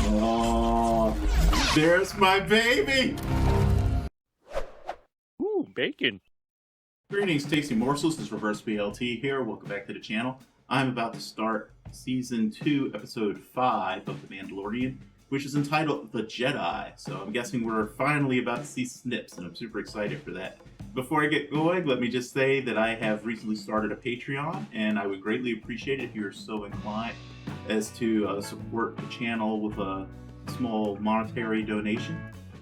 Oh, there's my baby! Ooh, bacon. Greetings, tasty morsels. This is Reverse BLT here. Welcome back to the channel. I'm about to start Season 2, Episode 5 of The Mandalorian, which is entitled The Jedi. So I'm guessing we're finally about to see Snips, and I'm super excited for that. Before I get going, let me just say that I have recently started a Patreon, and I would greatly appreciate it if you're so inclined as to support the channel with a small monetary donation.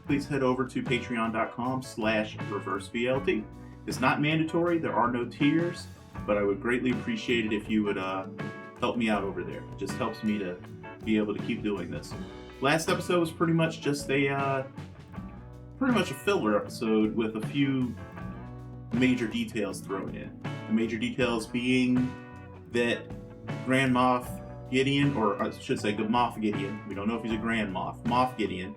Please head over to patreon.com/reverseblt. It's not mandatory, there are no tiers, but I would greatly appreciate it if you would help me out over there. It just helps me to be able to keep doing this. Last episode was pretty much just a filler episode with a few major details thrown in. The major details being that Grand Moff Gideon, or I should say Moff Gideon, we don't know if he's a Grand Moff, Moff Gideon,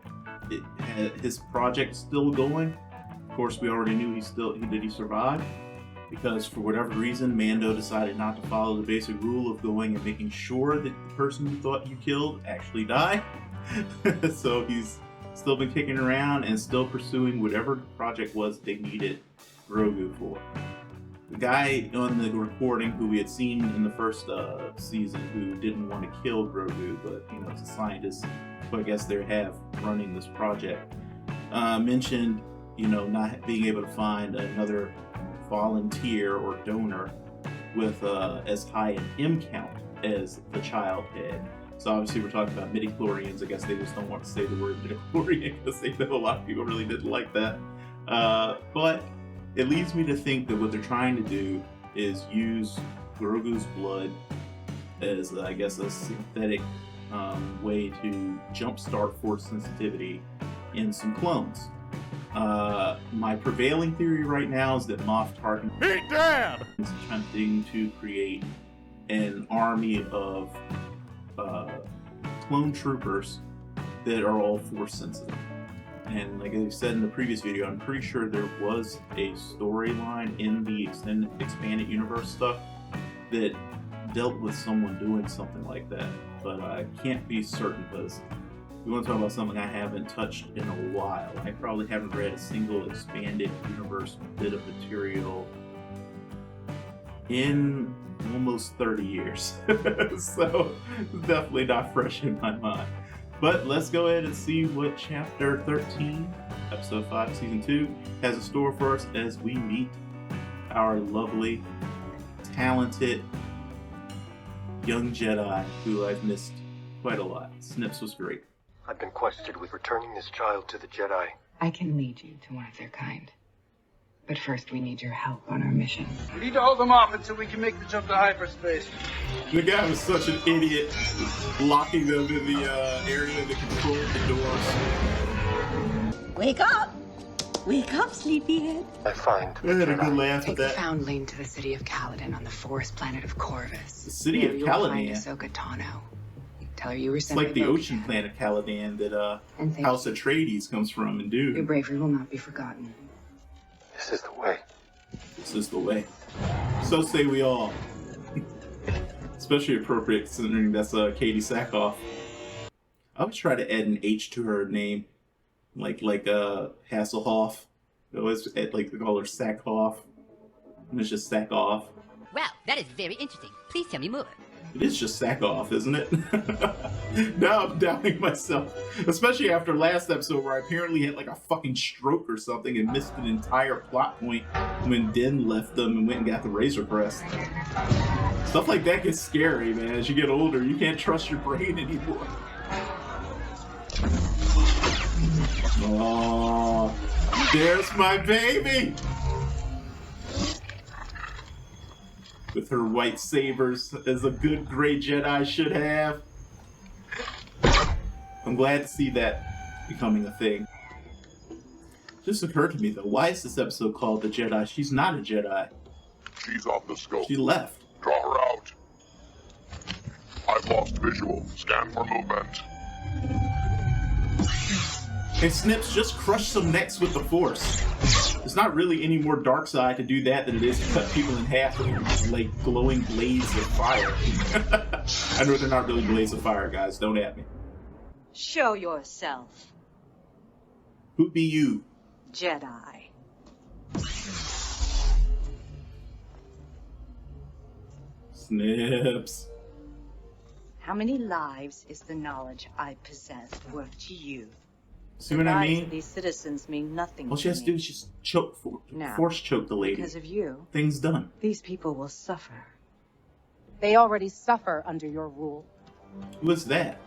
his project is still going. Of course, we already knew he survived, because for whatever reason, Mando decided not to follow the basic rule of going and making sure that the person you thought you killed actually died. So he's still been kicking around and still pursuing whatever project was they needed Grogu for. The guy on the recording who we had seen in the first season who didn't want to kill Grogu, but it's a scientist who I guess they have running this project, mentioned not being able to find another volunteer or donor with as high an M count as the child had. So obviously we're talking about midichlorians. I guess they just don't want to say the word midichlorian because they know a lot of people really didn't like that. But it leads me to think that what they're trying to do is use Grogu's blood as, I guess, a synthetic way to jumpstart force sensitivity in some clones. My prevailing theory right now is that Moff Tarkin is attempting to create an army of clone troopers that are all force sensitive. And like I said in the previous video, I'm pretty sure there was a storyline in the expanded universe stuff that dealt with someone doing something like that. But I can't be certain because we want to talk about something I haven't touched in a while. I probably haven't read a single expanded universe bit of material in almost 30 years. So it's definitely not fresh in my mind. But let's go ahead and see what Chapter 13, Episode 5, Season 2 has in store for us as we meet our lovely, talented young Jedi who I've missed quite a lot. Snips was great. I've been quested with returning this child to the Jedi. I can lead you to one of their kind. But first, we need your help on our mission. We need to hold them off until we can make the jump to hyperspace. The guy was such an idiot, locking them in the area that controlled the doors. Wake up! Wake up, sleepyhead. I find I had a good laugh Take at the that. foundling to the city of Caladan on the forest planet of Corvus. The city There of you'll find Caladan. Ahsoka Tano. Tell her you were It's sent like by the Grogu. ocean planet Caladan that And thank House Atreides comes from and Your Dune. bravery will not be forgotten. this is the way. This is the way. So say we all. Especially appropriate considering that's Katie Sackhoff. I always try to add an H to her name, like Hasselhoff. I always like to call her Sackhoff, and it's just Sackhoff. Wow, that is very interesting. Please tell me more. It is just Sackhoff, isn't it? Now I'm doubting myself, especially after last episode where I apparently had like a fucking stroke or something and missed an entire plot point when Din left them and went and got the Razor Crest. Stuff like that gets scary, man. As you get older, you can't trust your brain anymore. Oh, there's my baby! With her white sabers, as a good gray Jedi should have. I'm glad to see that becoming a thing. Just occurred to me though, why is this episode called The Jedi? She's not a Jedi. She's on the scope. She left. Draw her out. I've lost visual. Scan for movement. And Snips just crushed some necks with the Force. It's not really any more dark side to do that than it is to cut people in half with like glowing blades of fire. I know they're not really blades of fire, guys. Don't at me. Show yourself, Who be you? Jedi. Snips. How many lives is the knowledge I possess worth to you? See The what I lives mean? of these citizens mean nothing All to she has to do me. is just choke, Now, force choke the lady. Because of you, Thing's done. these people will suffer. They already suffer under your rule. Who is that?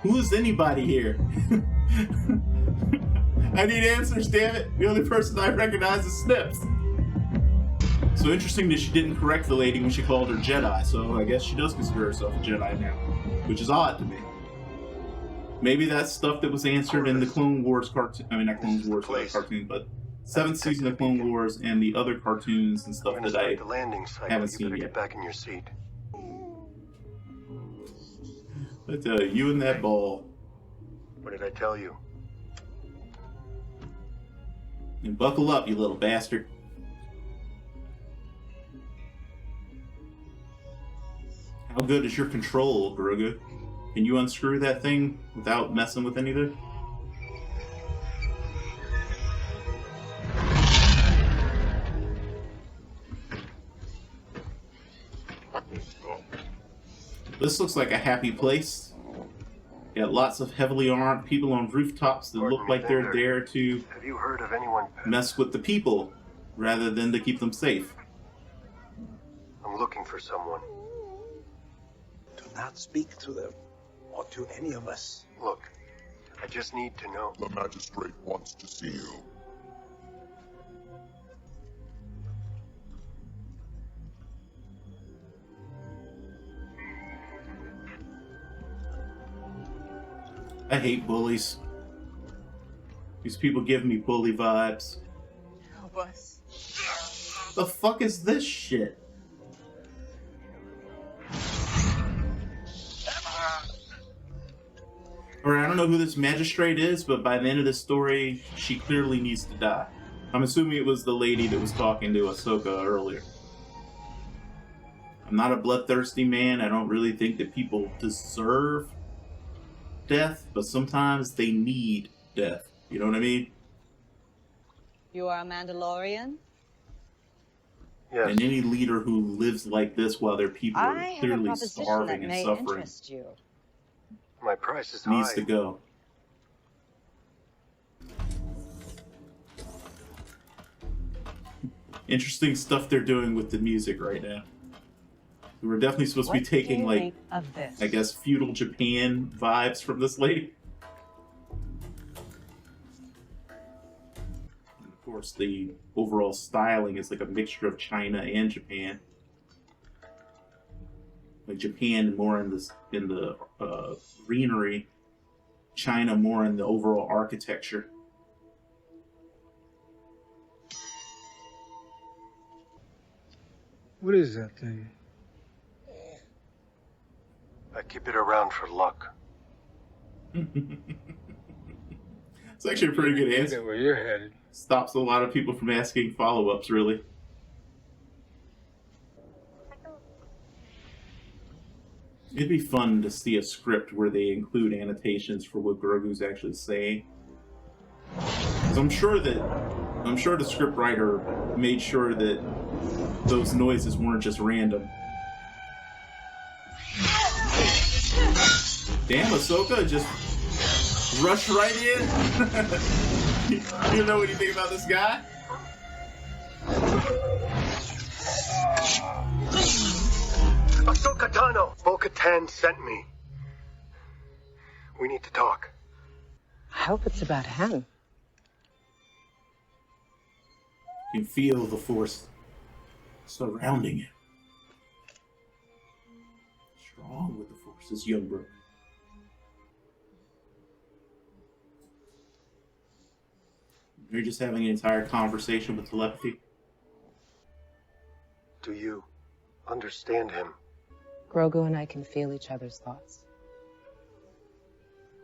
Who is anybody here? I need answers, damn it. The only person I recognize is Snips. So interesting that she didn't correct the lady when she called her Jedi, so I guess she does consider herself a Jedi now. Which is odd to me. Maybe that's stuff that was answered in the Clone Wars cartoon. I mean, not Clone Wars cartoon, but 7th season of Clone Wars and the other cartoons and stuff that I the landing site. haven't You seen better yet. get back in your seat. But you and that ball. What did I tell you? And buckle up, you little bastard. How good is your control, Grogu? Can you unscrew that thing without messing with anything? This looks like a happy place. Got lots of heavily armed people on rooftops that look like they're there to Have you heard of anyone? mess with the people rather than to keep them safe. I'm looking for someone. Do not speak to them, or to any of us. Look, I just need to know. The magistrate wants to see you. I hate bullies. These people give me bully vibes. Help us. The fuck is this shit? Alright, I don't know who this magistrate is, but by the end of this story, she clearly needs to die. I'm assuming it was the lady that was talking to Ahsoka earlier. I'm not a bloodthirsty man. I don't really think that people deserve death, but sometimes they need death. You know what I mean? You are a Mandalorian? Yes. And any leader who lives like this while their people are clearly starving and suffering you. My price is needs high. to go. Interesting stuff they're doing with the music right now. We're definitely supposed to be taking, like, of this? I guess, feudal Japan vibes from this lady. And of course, the overall styling is like a mixture of China and Japan. Like Japan more in the greenery, China more in the overall architecture. What is that thing? I keep it around for luck. It's actually a pretty good Look answer. at where you're headed. Stops a lot of people from asking follow-ups, really. It'd be fun to see a script where they include annotations for what Grogu's actually saying. 'Cause I'm sure the scriptwriter made sure that those noises weren't just random. Damn, Ahsoka just rushed right in. You know what you think about this guy? Ahsoka Tano! Bo-Katan sent me. We need to talk. I hope it's about him. You can feel the force surrounding him. Strong with the force is young bro. You're just having an entire conversation with telepathy. Do you understand him? Grogu and I can feel each other's thoughts.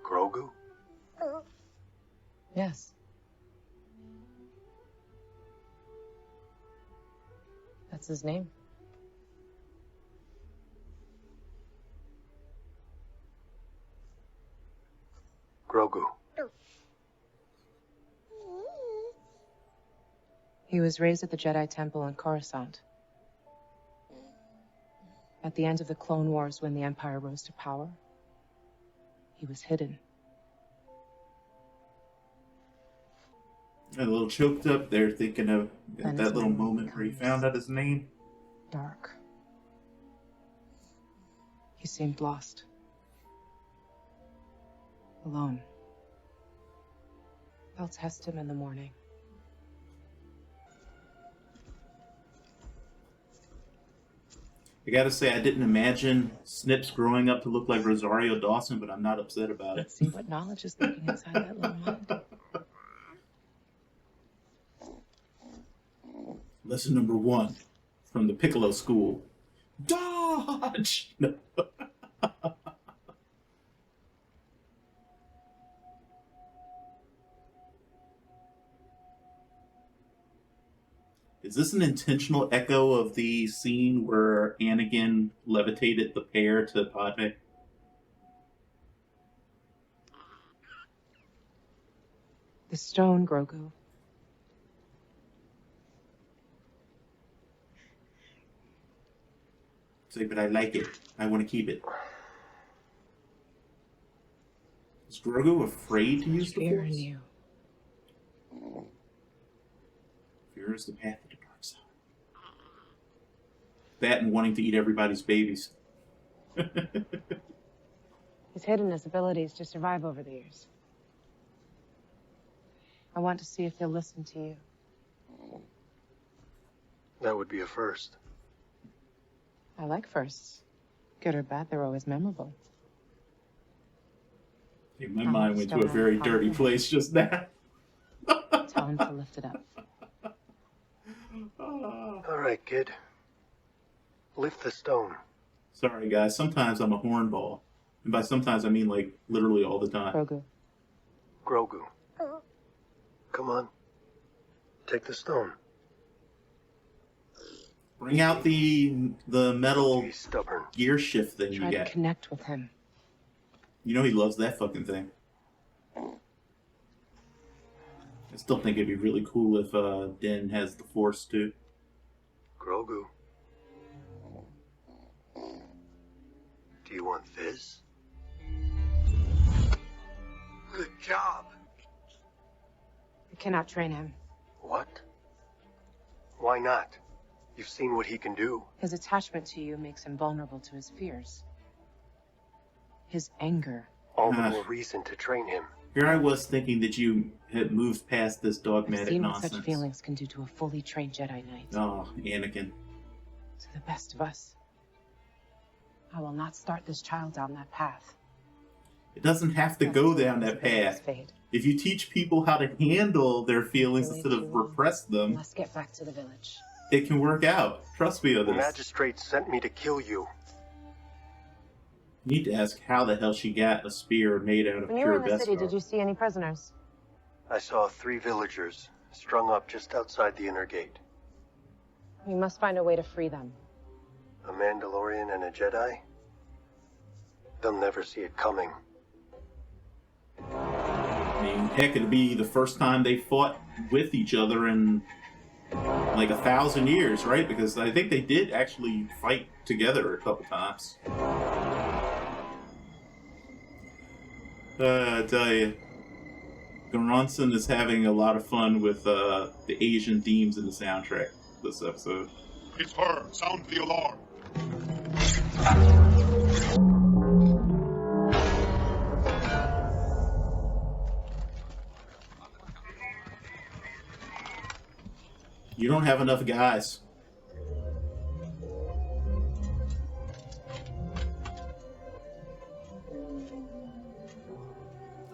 Grogu? Yes. That's his name. Grogu. He was raised at the Jedi Temple in Coruscant. At the end of the Clone Wars, when the Empire rose to power, he was hidden. A little choked up there thinking of Then that his little memory moment where he becomes found out his name. Dark. He seemed lost. Alone. I'll test him in the morning. I gotta say, I didn't imagine Snips growing up to look like Rosario Dawson, but I'm not upset about it. Let's see what knowledge is lurking inside that little mind. Lesson number 1 from the Piccolo School. Dodge! No. Is this an intentional echo of the scene where Anakin levitated the pair to Padme? The stone, Grogu. Say, but I like it. I want to keep it. Is Grogu afraid to use the Fear Force? in you. Fear is the path of the dark side. That and wanting to eat everybody's babies. He's hidden his abilities to survive over the years. I want to see if he'll listen to you. That would be a first. I like firsts. Good or bad, they're always memorable. Yeah, my mind went to a very dirty place just now. Tell him to lift it up. All right, kid. Lift the stone. Sorry, guys. Sometimes I'm a hornball. And by sometimes, I mean, like, literally all the time. Grogu. Grogu. Come on. Take the stone. Bring out the metal He's stubborn. gear shift thing Try you to got. connect with him. You know he loves that fucking thing. I still think it'd be really cool if Din has the Force, too. Grogu. Do you want this? Good job. I cannot train him. What? Why not? You've seen what he can do. His attachment to you makes him vulnerable to his fears. His anger. All the more reason to train him. Here I was thinking that you had moved past this I've dogmatic seen what nonsense. such feelings can do to a fully trained Jedi Knight. Oh, Anakin. To the best of us. I will not start this child down that path. It doesn't have to go down that path. If you teach people how to handle their feelings instead of repress them, Let's get back to the village. it can work out. Trust me on The this. magistrate sent me to kill you. You need to ask how the hell she got a spear made out of When you were pure in the city, Beskar. did you see any prisoners? I saw 3 villagers strung up just outside the inner gate. We must find a way to free them. A Mandalorian and a Jedi? They'll never see it coming. I mean, heck, it'd be the first time they fought with each other in like 1,000 years, right? Because I think they did actually fight together a couple times. I tell you, Goranson is having a lot of fun with the Asian themes in the soundtrack this episode. It's her. Sound the alarm. You don't have enough guys.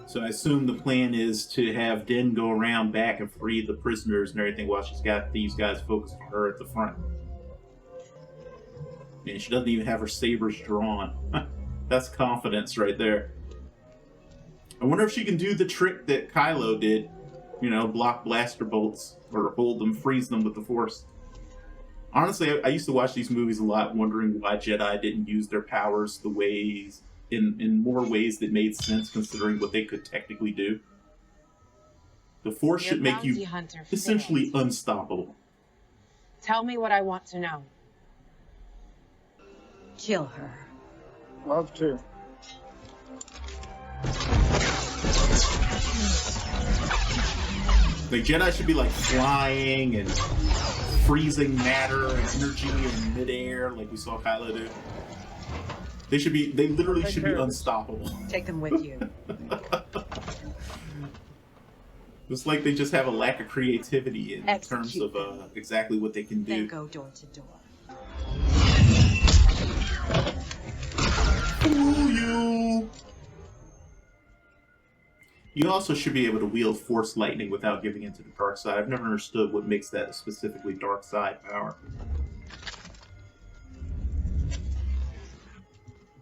So I assume the plan is to have Din go around back and free the prisoners and everything while she's got these guys focused on her at the front. Man, she doesn't even have her sabers drawn. That's confidence right there. I wonder if she can do the trick that Kylo did. You know, block blaster bolts or hold them, freeze them with the Force. Honestly, I used to watch these movies a lot wondering why Jedi didn't use their powers the way in more ways that made sense considering what they could technically do. The Force Your should make you bounty hunter essentially failed. unstoppable. Tell me what I want to know. Kill her. Love to. Like, Jedi should be like flying and freezing matter and energy in midair, like we saw Kylo do. They literally should be unstoppable. Take them with you. It's like they just have a lack of creativity in terms Execute of exactly what they can do. Then go door to door. Fool you! You also should be able to wield Force lightning without giving into the dark side. I've never understood what makes that a specifically dark side power.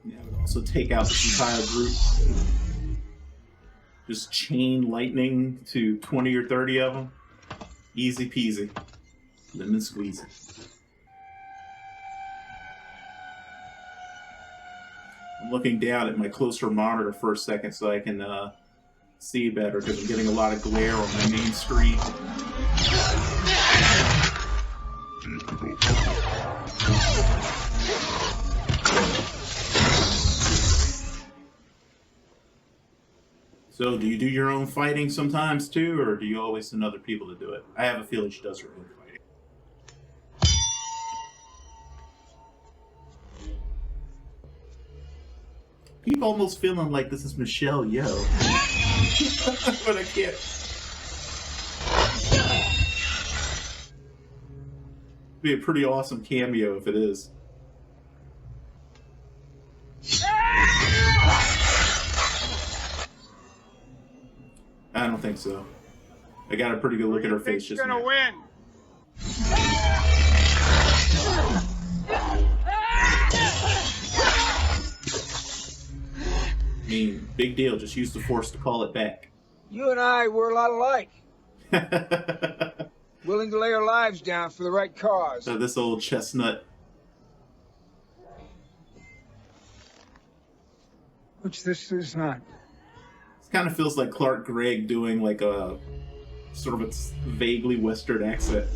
Yeah, I would also take out this entire group. Just chain lightning to 20 or 30 of them. Easy peasy. Lemon squeezy. I'm looking down at my closer monitor for a second so I can see better because I'm getting a lot of glare on my main screen. So, do you do your own fighting sometimes too, or do you always send other people to do it? I have a feeling she does her own fighting. Keep almost feeling like this is Michelle Yeoh. But I can't. Be a pretty awesome cameo if it is. I don't think so. I got a pretty good look at her face just now. Win. I mean, big deal. Just use the Force to call it back. You and I were a lot alike. Willing to lay our lives down for the right cause. So this old chestnut. Which this is not. This kind of feels like Clark Gregg doing like a sort of a vaguely Western accent.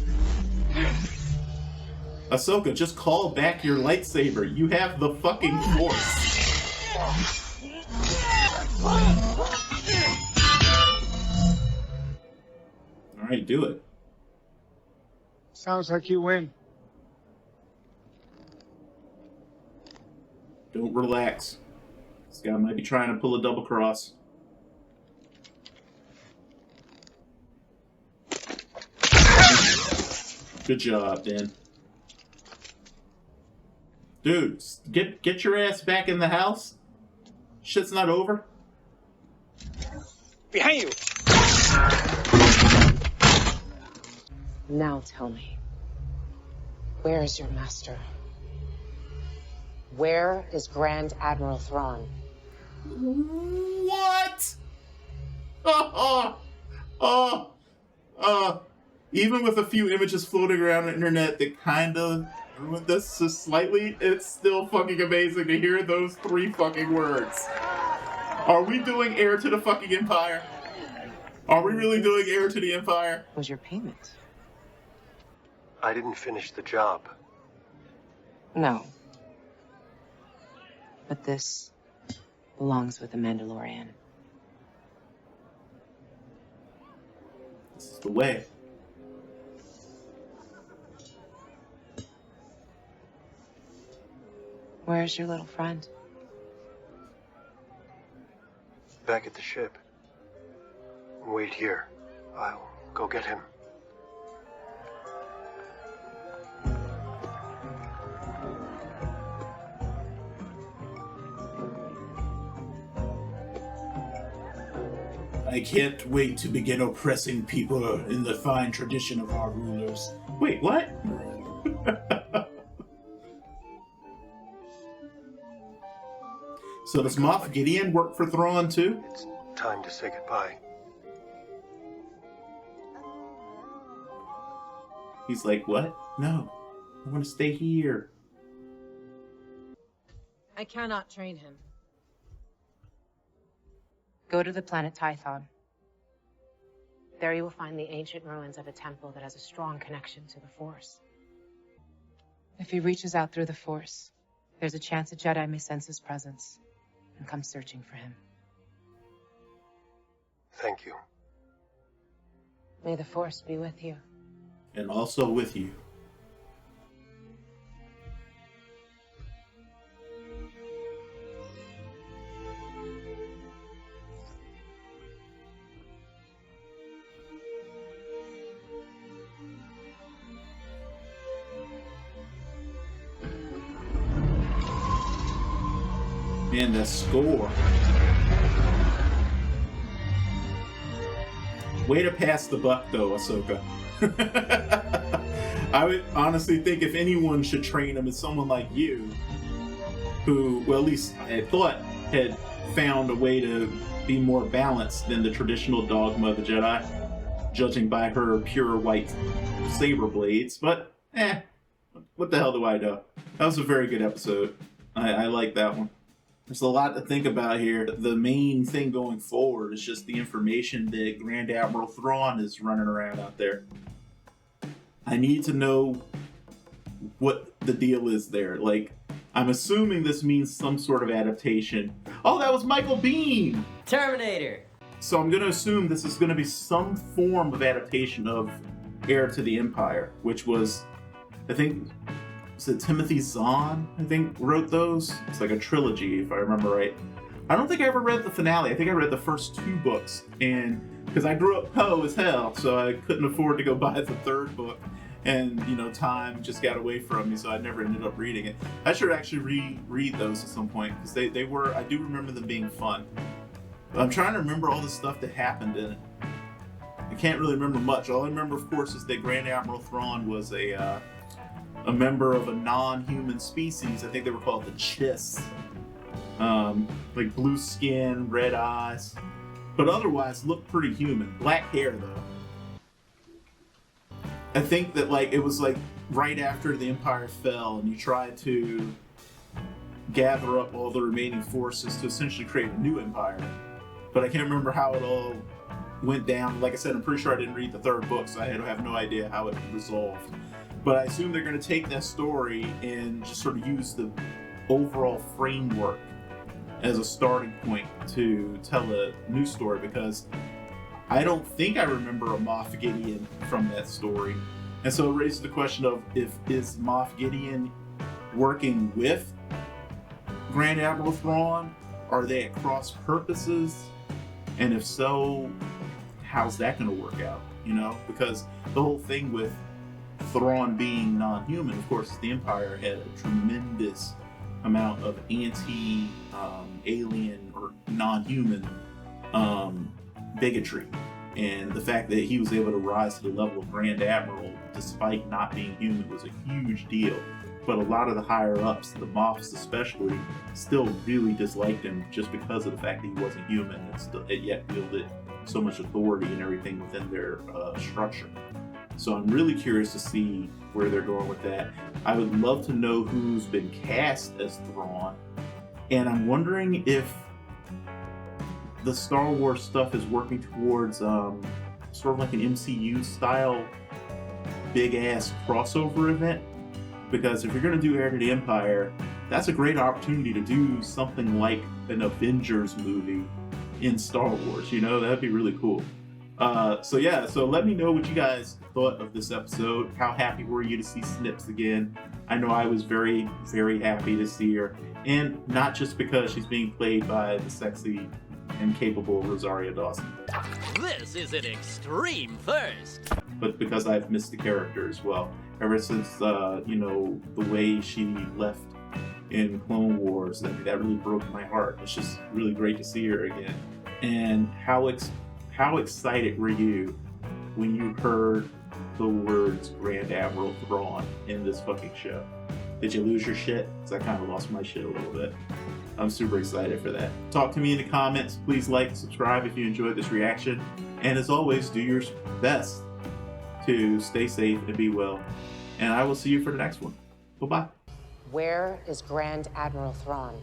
Ahsoka, just call back your lightsaber. You have the fucking Force. Alright, do it. Sounds like you win. Don't relax. This guy might be trying to pull a double cross. Good job, Dan. Dude, get your ass back in the house. Shit's not over. Behind you! Now tell me, where is your master? Where is Grand Admiral Thrawn? What? Even with a few images floating around the internet that kind of ruined this just slightly, it's still fucking amazing to hear those 3 fucking words. Are we doing Heir to the fucking Empire? Are we really doing Heir to the Empire? Was your payment? I didn't finish the job. No. But this belongs with the Mandalorian. This is the way. Where's your little friend? Back at the ship. Wait here. I'll go get him. I can't wait to begin oppressing people in the fine tradition of our rulers. Wait, what? So does Moff Gideon work for Thrawn too? It's time to say goodbye. He's like, what? No, I want to stay here. I cannot train him. Go to the planet Tython. There you will find the ancient ruins of a temple that has a strong connection to the Force. If he reaches out through the Force, there's a chance a Jedi may sense his presence and come searching for him. Thank you. May the Force be with you. And also with you. Man, that score. Way to pass the buck, though, Ahsoka. I would honestly think if anyone should train him, it's someone like you, who, well, at least I had thought, had found a way to be more balanced than the traditional dogma of the Jedi, judging by her pure white saber blades. But, what the hell do I know? That was a very good episode. I like that one. There's a lot to think about here. The main thing going forward is just the information that Grand Admiral Thrawn is running around out there. I need to know what the deal is there. Like, I'm assuming this means some sort of adaptation. Oh, that was Michael Biehn! Terminator! So I'm going to assume this is going to be some form of adaptation of Heir to the Empire, which was, I think... Was it Timothy Zahn, I think, wrote those? It's like a trilogy, if I remember right. I don't think I ever read the finale. I think I read the first 2 books. And because I grew up Poe as hell, so I couldn't afford to go buy the 3rd book. And, you know, time just got away from me, so I never ended up reading it. I should actually reread those at some point, because they were, I do remember them being fun. But I'm trying to remember all the stuff that happened in it. I can't really remember much. All I remember, of course, is that Grand Admiral Thrawn was a member of a non-human species. I think they were called the Chiss. Like blue skin, red eyes, but otherwise looked pretty human. Black hair though. I think that like it was like right after the Empire fell and you tried to gather up all the remaining forces to essentially create a new empire. But I can't remember how it all went down. Like I said, I'm pretty sure I didn't read the 3rd book, so I have no idea how it resolved. But I assume they're going to take that story and just sort of use the overall framework as a starting point to tell a new story, because I don't think I remember a Moff Gideon from that story. And so it raises the question of is Moff Gideon working with Grand Admiral Thrawn? Are they at cross purposes? And if so, how's that going to work out? You know, because the whole thing with Thrawn being non-human, of course, the Empire had a tremendous amount of anti-alien or non-human bigotry. And the fact that he was able to rise to the level of Grand Admiral despite not being human was a huge deal. But a lot of the higher-ups, the Moffs especially, still really disliked him just because of the fact that he wasn't human and yet wielded so much authority and everything within their structure. So I'm really curious to see where they're going with that. I would love to know who's been cast as Thrawn. And I'm wondering if the Star Wars stuff is working towards sort of like an MCU style big ass crossover event. Because if you're going to do Heir to the Empire, that's a great opportunity to do something like an Avengers movie in Star Wars. You know, that'd be really cool. So let me know what you guys thought of this episode. How happy were you to see Snips again? I know I was very, very happy to see her. And not just because she's being played by the sexy and capable Rosario Dawson. This is an extreme first. But because I've missed the character as well. Ever since, the way she left in Clone Wars, that really broke my heart. It's just really great to see her again. And how excited were you when you heard the words Grand Admiral Thrawn in this fucking show? Did you lose your shit? Because I kind of lost my shit a little bit. I'm super excited for that. Talk to me in the comments. Please like and subscribe if you enjoyed this reaction. And as always, do your best to stay safe and be well. And I will see you for the next one. Bye-bye. Where is Grand Admiral Thrawn?